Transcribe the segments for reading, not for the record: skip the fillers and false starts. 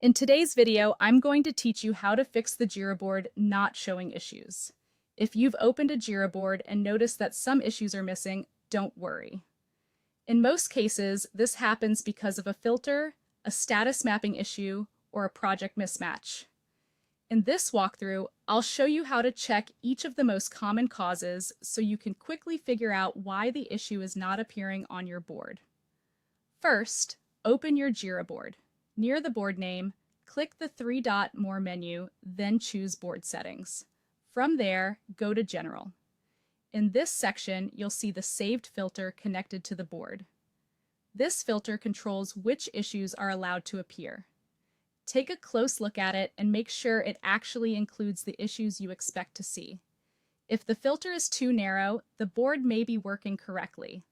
In today's video, I'm going to teach you how to fix the Jira board not showing issues. If you've opened a Jira board and noticed that some issues are missing, don't worry. In most cases, this happens because of a filter, a status mapping issue, or a project mismatch. In this walkthrough, I'll show you how to check each of the most common causes so you can quickly figure out why the issue is not appearing on your board. First, open your Jira board. Near the board name, click the three-dot More menu, then choose Board Settings. From there, go to General. In this section, you'll see the saved filter connected to the board. This filter controls which issues are allowed to appear. Take a close look at it and make sure it actually includes the issues you expect to see. If the filter is too narrow, the board may be working correctly,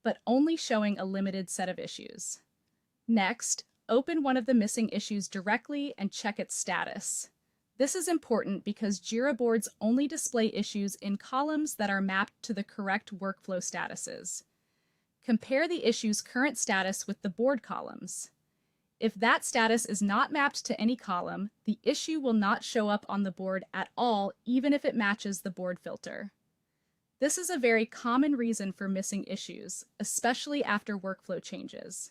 but only showing a limited set of issues. Next, open one of the missing issues directly and check its status. This is important because Jira boards only display issues in columns that are mapped to the correct workflow statuses. Compare the issue's current status with the board columns. If that status is not mapped to any column, the issue will not show up on the board at all, even if it matches the board filter. This is a very common reason for missing issues, especially after workflow changes.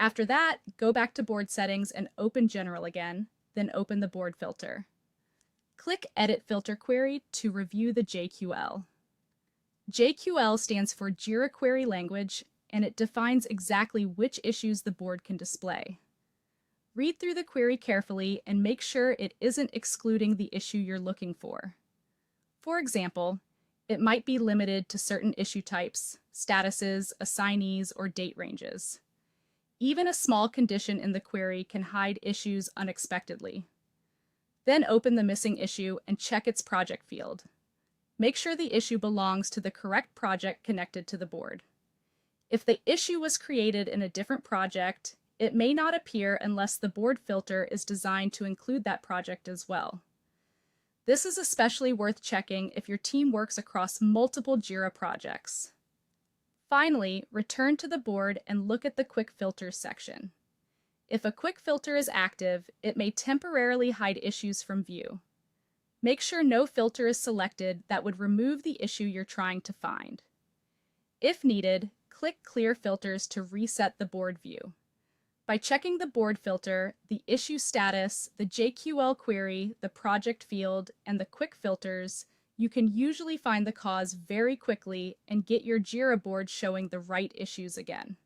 After that, go back to Board Settings and open General again, then open the board filter. Click Edit Filter Query to review the JQL. JQL stands for Jira Query Language, and it defines exactly which issues the board can display. Read through the query carefully and make sure it isn't excluding the issue you're looking for. For example, it might be limited to certain issue types, statuses, assignees, or date ranges. Even a small condition in the query can hide issues unexpectedly. Then open the missing issue and check its project field. Make sure the issue belongs to the correct project connected to the board. If the issue was created in a different project, it may not appear unless the board filter is designed to include that project as well. This is especially worth checking if your team works across multiple Jira projects. Finally, return to the board and look at the Quick Filters section. If a quick filter is active, it may temporarily hide issues from view. Make sure no filter is selected that would remove the issue you're trying to find. If needed, click Clear Filters to reset the board view. By checking the board filter, the issue status, the JQL query, the project field, and the quick filters, you can usually find the cause very quickly and get your Jira board showing the right issues again.